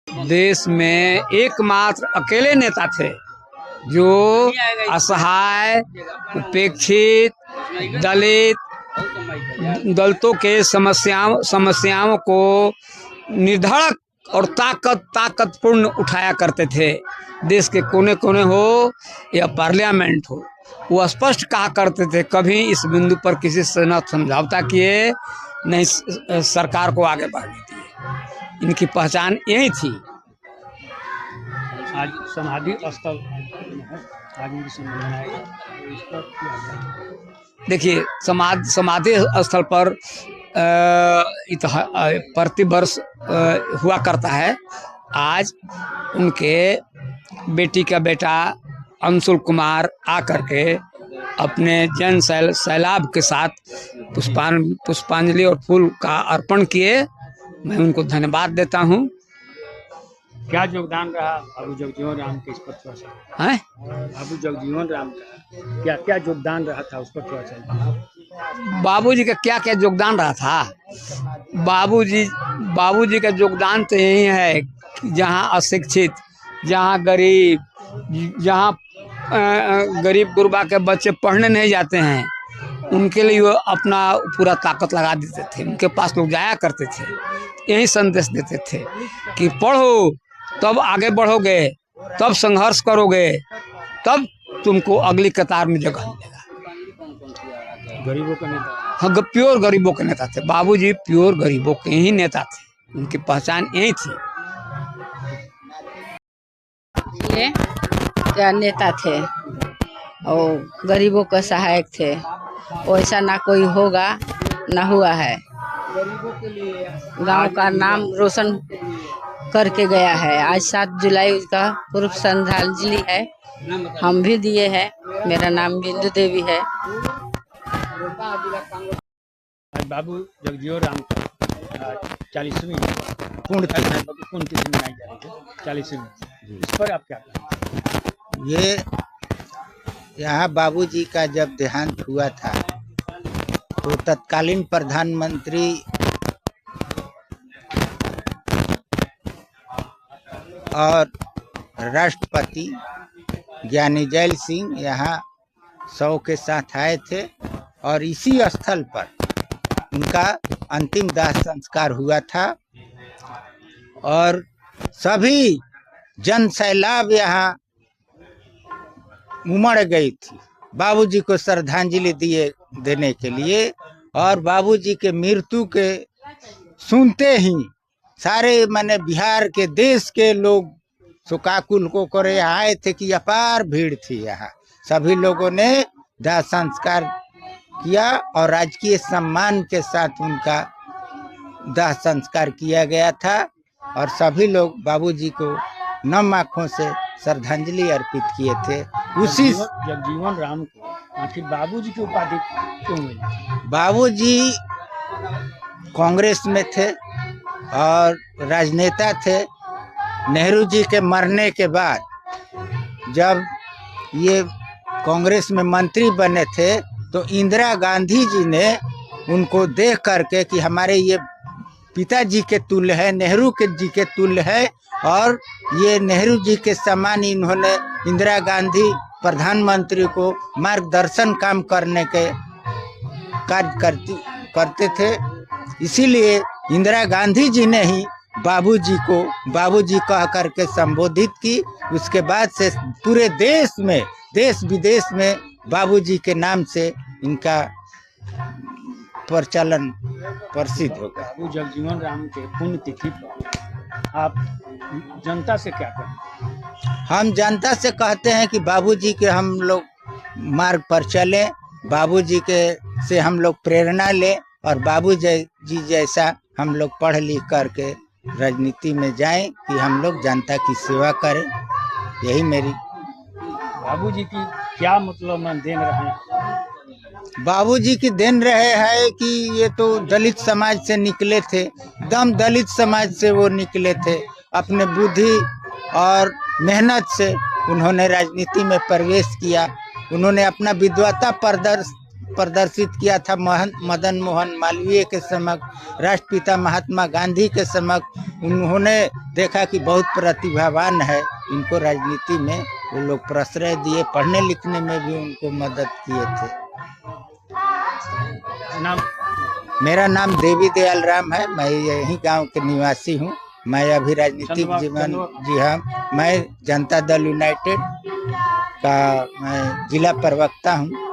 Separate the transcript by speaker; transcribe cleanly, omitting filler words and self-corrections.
Speaker 1: देश में एकमात्र अकेले नेता थे जो असहाय, उपेक्षित, दलितों के समस्याओं को निर्धड़क और ताकतपूर्ण उठाया करते थे। देश के कोने कोने हो या पार्लियामेंट हो, वो स्पष्ट कहा करते थे, कभी इस बिंदु पर किसी से न समझौता किए, नहीं सरकार को आगे बढ़ने दिए। इनकी पहचान यही थी।
Speaker 2: आज समाधि स्थल
Speaker 1: देखिए, समाधि स्थल पर प्रतिवर्ष हुआ करता है। आज उनके बेटी का बेटा अंशुल कुमार आकर के अपने जन सैलाब के साथ पुष्पांजलि और फूल का अर्पण किए। मैं उनको धन्यवाद देता हूँ।
Speaker 2: क्या योगदान रहा बाबू जगजीवन राम के इस पर थोड़ा सा
Speaker 1: हैं?
Speaker 2: बाबू जगजीवन राम का क्या क्या योगदान रहा था, उस पर थोड़ा सा।
Speaker 1: बाबूजी का क्या क्या योगदान रहा था? बाबूजी का योगदान तो यही है कि जहाँ अशिक्षित, जहाँ गरीब गुरबा के बच्चे पढ़ने नहीं जाते हैं, उनके लिए वो अपना पूरा ताकत लगा देते थे। उनके पास लोग जाया करते थे, यही संदेश देते थे कि पढ़ो तब आगे बढ़ोगे, तब संघर्ष करोगे, तब तुमको अगली कतार में जगह मिलेगा।
Speaker 2: गरीबों का नेता,
Speaker 1: हाँ, प्योर गरीबों के नेता थे बाबूजी। प्योर गरीबों के ही नेता थे, उनकी पहचान यही थी।
Speaker 3: ये क्या नेता थे और गरीबों का सहायक थे। वैसा ना कोई होगा, ना हुआ है। गांव का नाम रोशन करके गया है। आज 7 जुलाई उसका पूर्व श्रद्धांजलि है, हम भी दिए हैं। मेरा नाम बिंदु देवी है।
Speaker 2: आज बाबू जगजीवन राम का 40वीं पुण्यतिथि मनाई जा रही है, 40वीं। इस पर आप क्या कहें?
Speaker 4: ये यहाँ बाबूजी का जब देहांत हुआ था तो तत्कालीन प्रधानमंत्री और राष्ट्रपति ज्ञानी जैल सिंह यहाँ 100 के साथ आए थे और इसी स्थल पर उनका अंतिम दाह संस्कार हुआ था और सभी जन सैलाब यहाँ उमड़ गई थी बाबूजी को श्रद्धांजलि देने के लिए। और बाबूजी के मृत्यु के सुनते ही सारे माने बिहार के देश के लोग शोकाकुल को करे आए थे कि अपार भीड़ थी। यहाँ सभी लोगों ने दाह संस्कार किया और राजकीय सम्मान के साथ उनका दाह संस्कार किया गया था और सभी लोग बाबूजी को नम आँखों से श्रद्धांजलि अर्पित किए थे। उसी
Speaker 2: जगजीवन राम को आखिर बाबूजी की उपाधि क्यों मिली?
Speaker 4: बाबूजी कांग्रेस में थे और राजनेता थे। नेहरू जी के मरने के बाद जब ये कांग्रेस में मंत्री बने थे तो इंदिरा गांधी जी ने उनको देख करके कि हमारे ये पिताजी के तुल्य है, नेहरू के जी के तुल्य है और ये नेहरू जी के समान इन्होंने इंदिरा गांधी प्रधानमंत्री को मार्गदर्शन काम करने के कार्य करते थे। इसीलिए इंदिरा गांधी जी ने ही बाबूजी को बाबूजी कह करके संबोधित की। उसके बाद से पूरे देश में, देश विदेश में बाबूजी के नाम से इनका प्रचलन प्रसिद्ध हो गया।
Speaker 2: बाबू जगजीवन राम के पुण्यतिथि पर आप जनता से क्या कहें?
Speaker 4: हम जनता से कहते हैं कि बाबूजी के हम लोग मार्ग पर चलें, बाबूजी के से हम लोग प्रेरणा लें और बाबूजी जैसा हम लोग पढ़ लिख करके राजनीति में जाएं कि हम लोग जनता की सेवा करें। यही मेरी।
Speaker 2: बाबूजी की क्या मतलब देन रहे हैं?
Speaker 4: बाबूजी की देन रहे हैं कि ये तो दलित समाज से निकले थे, दम दलित समाज से वो निकले थे। अपने बुद्धि और मेहनत से उन्होंने राजनीति में प्रवेश किया उन्होंने अपना विद्वता प्रदर्शित किया था मदन मोहन मालवीय के समक्ष, राष्ट्रपिता महात्मा गांधी के समक्ष। उन्होंने देखा कि बहुत प्रतिभावान है, इनको राजनीति में वो लोग प्रश्रय दिए, पढ़ने लिखने में भी उनको मदद किए थे।
Speaker 2: नाम?
Speaker 4: मेरा नाम देवी दयाल राम है, मैं यही गांव के निवासी हूँ। मैं अभी राजनीतिक जीवन, जी हाँ, मैं जनता दल यूनाइटेड का मैं जिला प्रवक्ता हूँ।